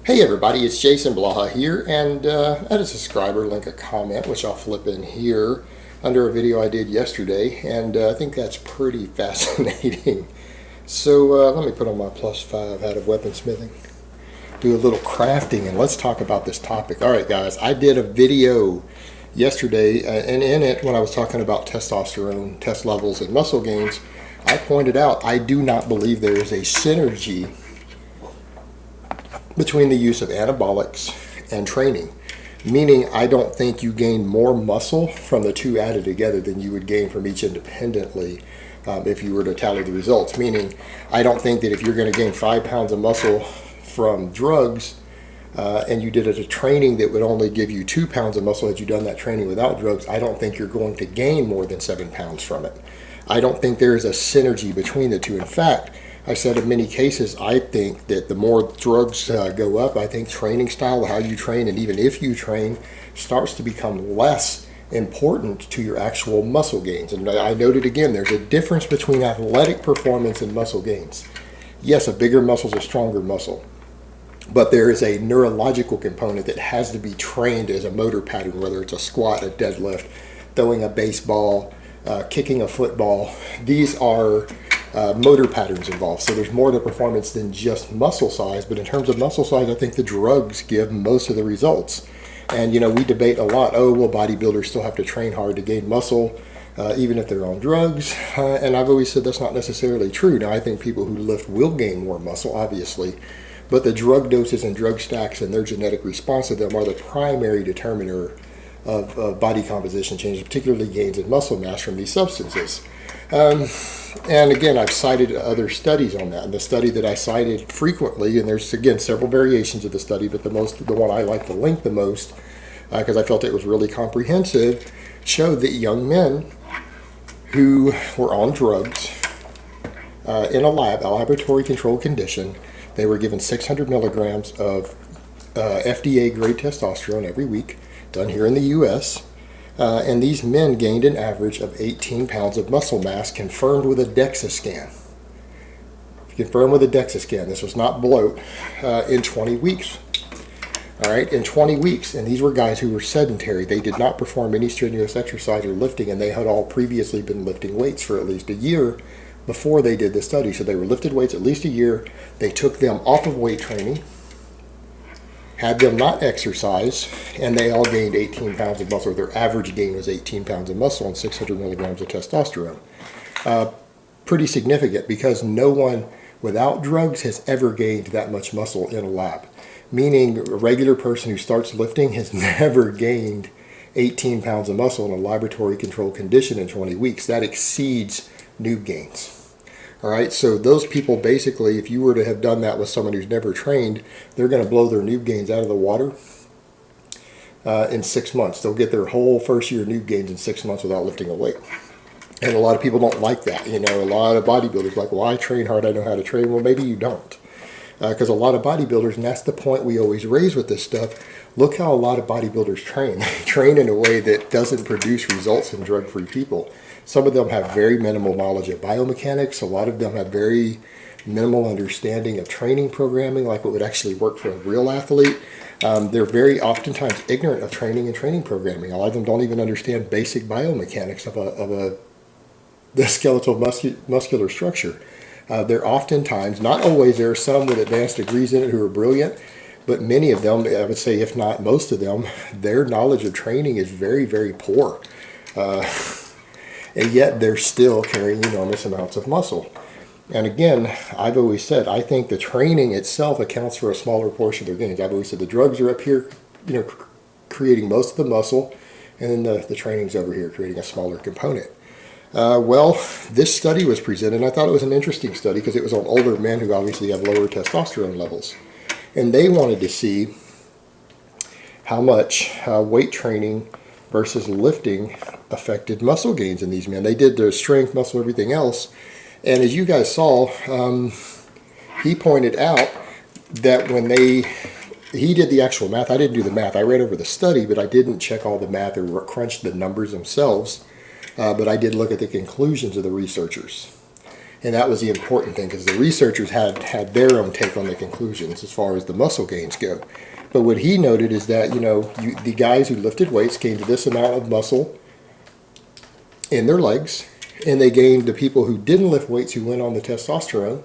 Hey everybody, it's Jason Blaha here, and I had a subscriber link a comment, which I'll flip in here under a video I did yesterday, and I think that's pretty fascinating. So let me put on my +5 hat of weaponsmithing, do a little crafting, and let's talk about this topic. All right, guys, I did a video yesterday, and in it, when I was talking about testosterone test levels and muscle gains, I pointed out I do not believe there is a synergy between the use of anabolics and training. Meaning, I don't think you gain more muscle from the two added together than you would gain from each independently if you were to tally the results. Meaning, I don't think that if you're going to gain 5 pounds of muscle from drugs and you did it a training that would only give you 2 pounds of muscle had you done that training without drugs, I don't think you're going to gain more than 7 pounds from it. I don't think there is a synergy between the two. In fact, I said in many cases, I think that the more drugs go up, I think training style, how you train, and even if you train, starts to become less important to your actual muscle gains. And I noted again, there's a difference between athletic performance and muscle gains. Yes, a bigger muscle is a stronger muscle, but there is a neurological component that has to be trained as a motor pattern, whether it's a squat, a deadlift, throwing a baseball, kicking a football. These are motor patterns involved. So there's more to performance than just muscle size. But in terms of muscle size, I think the drugs give most of the results. And, you know, we debate a lot, oh, well, bodybuilders still have to train hard to gain muscle, even if they're on drugs. And I've always said that's not necessarily true. Now, I think people who lift will gain more muscle, obviously. But the drug doses and drug stacks and their genetic response to them are the primary determiner of body composition changes, particularly gains in muscle mass from these substances. And again, I've cited other studies on that. And the study that I cited frequently, and there's again several variations of the study, but the one I like to link the most, because I felt it was really comprehensive, showed that young men who were on drugs in a laboratory controlled condition, they were given 600 milligrams of FDA grade testosterone every week, done here in the U.S., and these men gained an average of 18 pounds of muscle mass confirmed with a DEXA scan. Confirmed with a DEXA scan. This was not bloat in 20 weeks. All right, in 20 weeks. And these were guys who were sedentary. They did not perform any strenuous exercise or lifting, and they had all previously been lifting weights for at least a year before they did the study. So they were lifted weights at least a year. They took them off of weight training, had them not exercise, and they all gained 18 pounds of muscle. Their average gain was 18 pounds of muscle and 600 milligrams of testosterone. Pretty significant, because no one without drugs has ever gained that much muscle in a lab. Meaning a regular person who starts lifting has never gained 18 pounds of muscle in a laboratory controlled condition in 20 weeks. That exceeds noob gains. All right, so those people basically, if you were to have done that with someone who's never trained, they're going to blow their noob gains out of the water in 6 months. They'll get their whole first year noob gains in 6 months without lifting a weight. And a lot of people don't like that. You know, a lot of bodybuilders are like, well, I train hard, I know how to train. Well, maybe you don't. Because a lot of bodybuilders, and that's the point we always raise with this stuff, look how a lot of bodybuilders train. They train in a way that doesn't produce results in drug-free people. Some of them have very minimal knowledge of biomechanics. A lot of them have very minimal understanding of training programming, like what would actually work for a real athlete. They're very oftentimes ignorant of training and training programming. A lot of them don't even understand basic biomechanics of the skeletal muscular structure. They're oftentimes, not always, there are some with advanced degrees in it who are brilliant, but many of them, I would say if not most of them, their knowledge of training is very, very poor. And yet they're still carrying enormous amounts of muscle. And again, I've always said, I think the training itself accounts for a smaller portion of their gains. I've always said the drugs are up here, creating most of the muscle, and then the training's over here creating a smaller component. Well, this study was presented, and I thought it was an interesting study because it was on older men who obviously have lower testosterone levels. And they wanted to see how much weight training versus lifting affected muscle gains in these men. They did their strength, muscle, everything else. And as you guys saw, he pointed out that when he did the actual math. I didn't do the math. I read over the study, but I didn't check all the math or crunch the numbers themselves. But I did look at the conclusions of the researchers. And that was the important thing, because the researchers had their own take on the conclusions as far as the muscle gains go. But what he noted is that, the guys who lifted weights gained this amount of muscle in their legs, and the people who didn't lift weights, who went on the testosterone,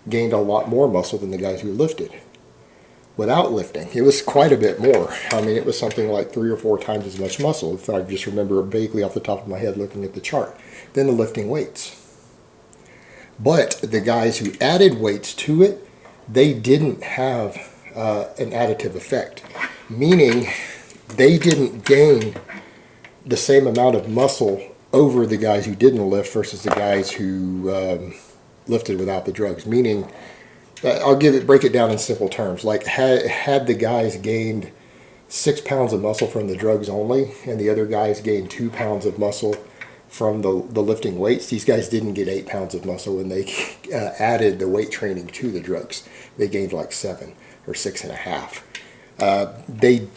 gained a lot more muscle than the guys who lifted without lifting. It was quite a bit more. I mean, it was something like 3 or 4 times as much muscle, if I just remember vaguely off the top of my head looking at the chart, than the lifting weights. But the guys who added weights to it, they didn't have an additive effect, meaning they didn't gain the same amount of muscle over the guys who didn't lift versus the guys who lifted without the drugs. Meaning, I'll break it down in simple terms. Like had the guys gained 6 pounds of muscle from the drugs only, and the other guys gained 2 pounds of muscle from the lifting weights, these guys didn't get 8 pounds of muscle when they added the weight training to the drugs. They gained like 7 or 6.5. They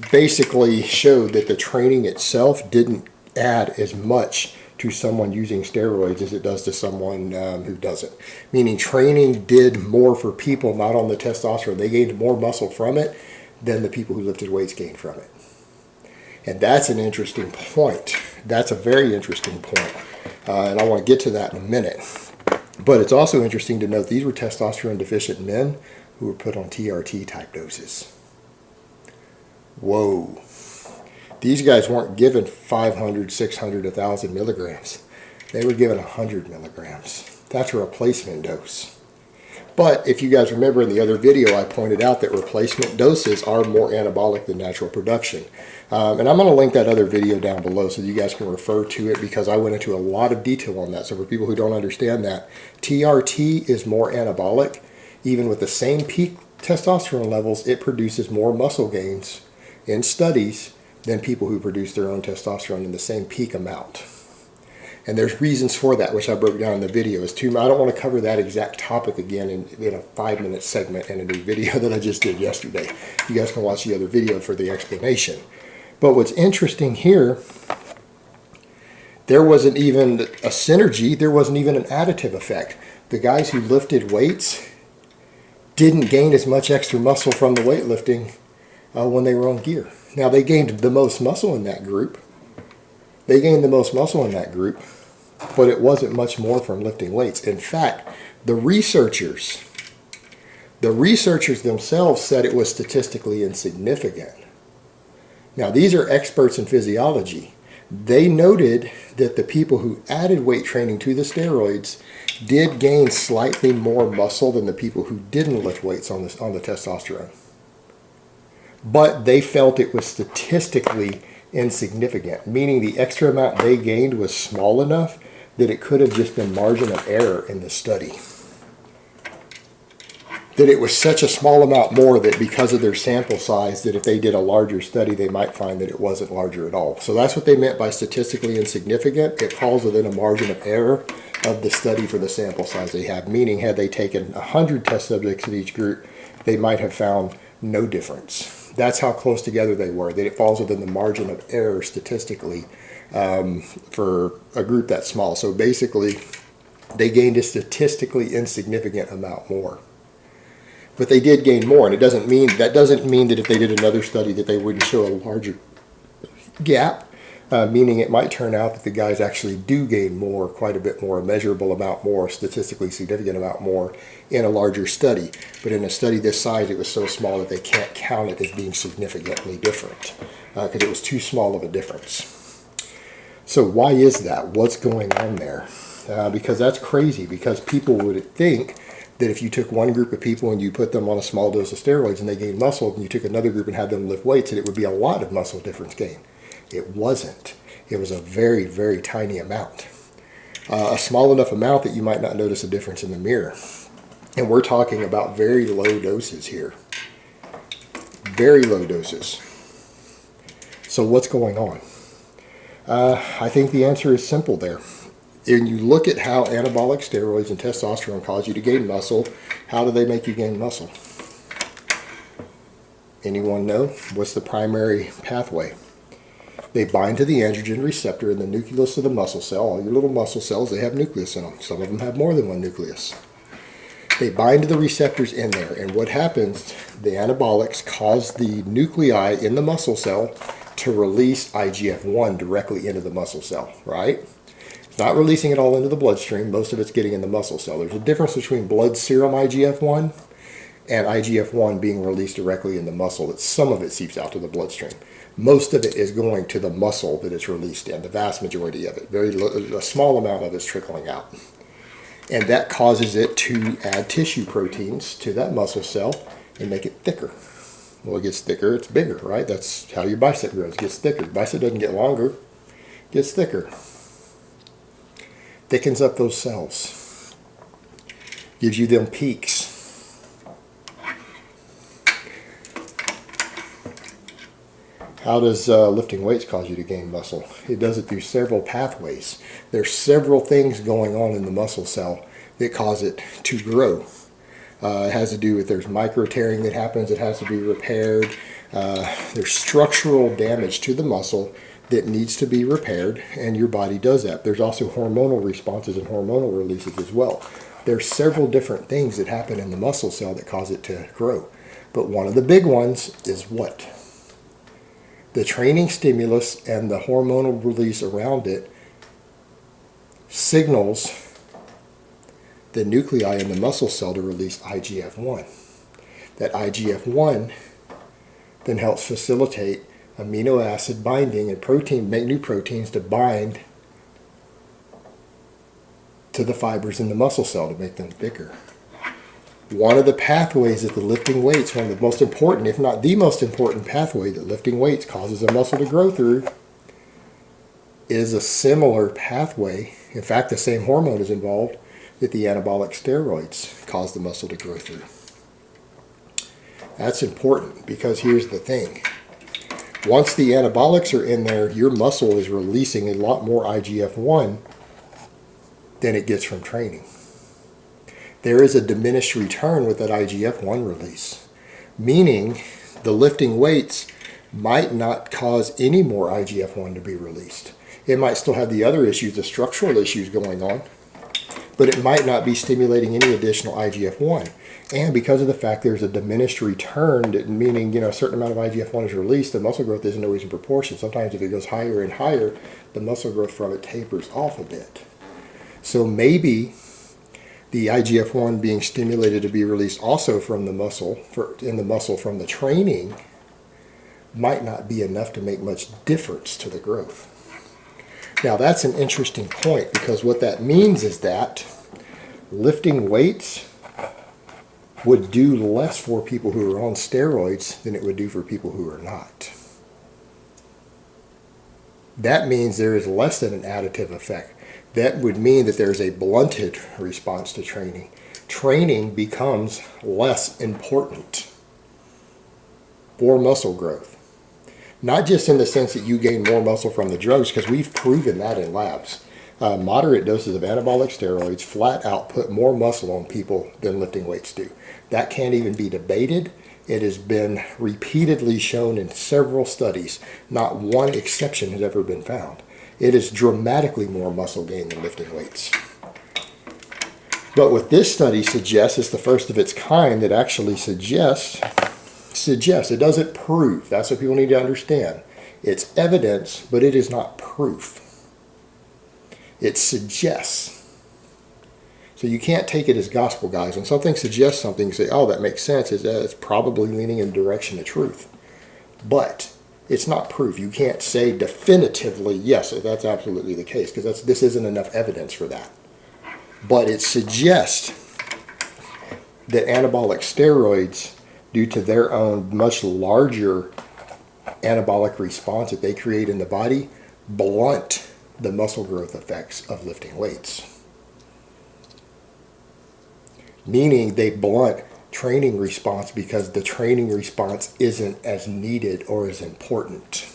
basically showed that the training itself didn't add as much to someone using steroids as it does to someone who doesn't. Meaning training did more for people not on the testosterone. They gained more muscle from it than the people who lifted weights gained from it. And that's an interesting point. That's a very interesting point. And I want to get to that in a minute. But it's also interesting to note these were testosterone deficient men who were put on TRT type doses. Whoa. These guys weren't given 500, 600, 1,000 milligrams. They were given 100 milligrams. That's a replacement dose. But if you guys remember in the other video, I pointed out that replacement doses are more anabolic than natural production. And I'm going to link that other video down below so you guys can refer to it, because I went into a lot of detail on that. So for people who don't understand that, TRT is more anabolic. Even with the same peak testosterone levels, it produces more muscle gains in studies than people who produce their own testosterone in the same peak amount. And there's reasons for that, which I broke down in the video. I don't want to cover that exact topic again in a 5-minute segment in a new video that I just did yesterday. You guys can watch the other video for the explanation. But what's interesting here, there wasn't even a synergy, there wasn't even an additive effect. The guys who lifted weights didn't gain as much extra muscle from the weightlifting when they were on gear. Now, they gained the most muscle in that group. But it wasn't much more from lifting weights. In fact, the researchers themselves said it was statistically insignificant. Now, these are experts in physiology. They noted that the people who added weight training to the steroids did gain slightly more muscle than the people who didn't lift weights on the testosterone. But they felt it was statistically insignificant, meaning the extra amount they gained was small enough that it could have just been margin of error in the study. That it was such a small amount more that because of their sample size, that if they did a larger study, they might find that it wasn't larger at all. So that's what they meant by statistically insignificant. It falls within a margin of error of the study for the sample size they have. Meaning, had they taken 100 test subjects in each group, they might have found no difference. That's how close together they were, that it falls within the margin of error statistically for a group that small. So basically, they gained a statistically insignificant amount more. But they did gain more, and that doesn't mean that if they did another study that they wouldn't show a larger gap, meaning it might turn out that the guys actually do gain more, quite a bit more, a measurable amount more, statistically significant amount more in a larger study. But in a study this size, it was so small that they can't count it as being significantly different because it was too small of a difference. So why is that? What's going on there? Because that's crazy, because people would think that if you took one group of people and you put them on a small dose of steroids and they gained muscle, and you took another group and had them lift weights, that it would be a lot of muscle difference gain. It wasn't. It was a very, very tiny amount. A small enough amount that you might not notice a difference in the mirror. And we're talking about very low doses here. Very low doses. So what's going on? I think the answer is simple there. And you look at how anabolic steroids and testosterone cause you to gain muscle. How do they make you gain muscle? Anyone know? What's the primary pathway? They bind to the androgen receptor in the nucleus of the muscle cell. All your little muscle cells, they have nucleus in them. Some of them have more than one nucleus. They bind to the receptors in there, and what happens, the anabolics cause the nuclei in the muscle cell to release IGF-1 directly into the muscle cell, right? It's not releasing it all into the bloodstream. Most of it's getting in the muscle cell. There's a difference between blood serum IGF-1 and IGF-1 being released directly in the muscle. That some of it seeps out to the bloodstream. Most of it is going to the muscle that it's released in, the vast majority of it. A small amount of it is trickling out. And that causes it to add tissue proteins to that muscle cell and make it thicker. Well, it gets thicker, it's bigger, right? That's how your bicep grows. It gets thicker. Bicep doesn't get longer, it gets thicker. Thickens up those cells. Gives you them peaks. How does lifting weights cause you to gain muscle? It does it through several pathways. There's several things going on in the muscle cell that cause it to grow. It has to do with there's micro tearing that happens. It has to be repaired. There's structural damage to the muscle that needs to be repaired, and your body does that. There's also hormonal responses and hormonal releases as well. There's several different things that happen in the muscle cell that cause it to grow. But one of the big ones is what? The training stimulus and the hormonal release around it signals the nuclei in the muscle cell to release IGF-1. That IGF-1 then helps facilitate amino acid binding and make new proteins to bind to the fibers in the muscle cell to make them thicker. One of the pathways that the lifting weights, one of the most important, if not the most important pathway that lifting weights causes a muscle to grow through, is a similar pathway. In fact, the same hormone is involved that the anabolic steroids cause the muscle to grow through. That's important because here's the thing. Once the anabolics are in there, your muscle is releasing a lot more IGF-1 than it gets from training. There is a diminished return with that IGF-1 release, meaning the lifting weights might not cause any more IGF-1 to be released. It might still have the other issues, the structural issues going on, but it might not be stimulating any additional IGF-1. And because of the fact there's a diminished return, meaning a certain amount of IGF-1 is released, the muscle growth isn't always in proportion. Sometimes if it goes higher and higher, the muscle growth from it tapers off a bit. So maybe the IGF-1 being stimulated to be released also from the muscle, from the training, might not be enough to make much difference to the growth. Now that's an interesting point because what that means is that lifting weights would do less for people who are on steroids than it would do for people who are not. That means there is less than an additive effect. That would mean that there's a blunted response to training. Training becomes less important for muscle growth. Not just in the sense that you gain more muscle from the drugs, because we've proven that in labs. Moderate doses of anabolic steroids flat out put more muscle on people than lifting weights do. That can't even be debated. It has been repeatedly shown in several studies. Not one exception has ever been found. It is dramatically more muscle gain than lifting weights. But what this study suggests is the first of its kind that actually suggests, it doesn't prove. That's what people need to understand. It's evidence, but it is not proof. It suggests. So you can't take it as gospel, guys. When something suggests something, you say, oh, that makes sense. It's probably leaning in the direction of truth. But it's not proof. You can't say definitively, yes, that's absolutely the case, because this isn't enough evidence for that. But it suggests that anabolic steroids, due to their own much larger anabolic response that they create in the body, blunt the muscle growth effects of lifting weights. Meaning they blunt training response because the training response isn't as needed or as important.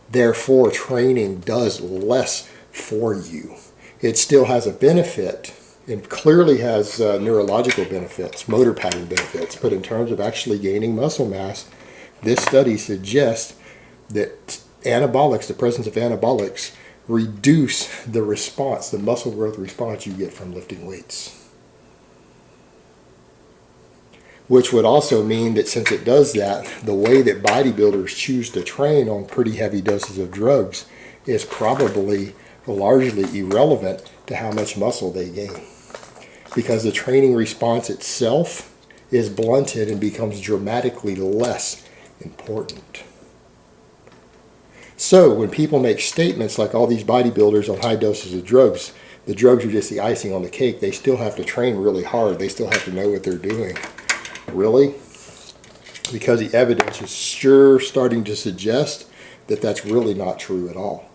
Therefore, training does less for you. It still has a benefit. It clearly has neurological benefits, motor pattern benefits, but in terms of actually gaining muscle mass, this study suggests that anabolics, the presence of anabolics, reduce the response, the muscle growth response you get from lifting weights. Which would also mean that since it does that, the way that bodybuilders choose to train on pretty heavy doses of drugs is probably largely irrelevant to how much muscle they gain. Because the training response itself is blunted and becomes dramatically less important. So when people make statements like all these bodybuilders on high doses of drugs, the drugs are just the icing on the cake, they still have to train really hard. They still have to know what they're doing. Really? Because the evidence is sure starting to suggest that that's really not true at all.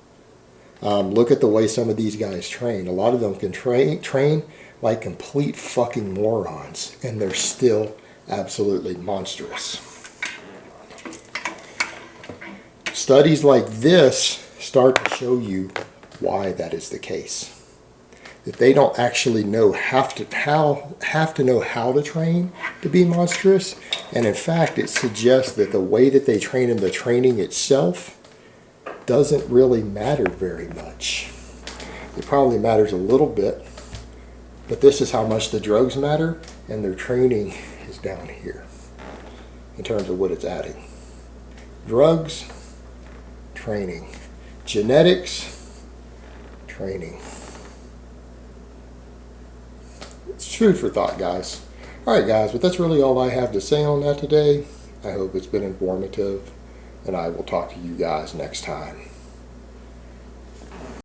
Look at the way some of these guys train. A lot of them can train like complete fucking morons, and they're still absolutely monstrous. Studies like this start to show you why that is the case. That they don't actually have to know how to train to be monstrous, and in fact it suggests that the way that they train and the training itself doesn't really matter very much. It probably matters a little bit, but this is how much the drugs matter, and their training is down here in terms of what it's adding. Drugs, training. Genetics, training. It's food for thought, guys. Alright guys, but that's really all I have to say on that today. I hope it's been informative, and I will talk to you guys next time.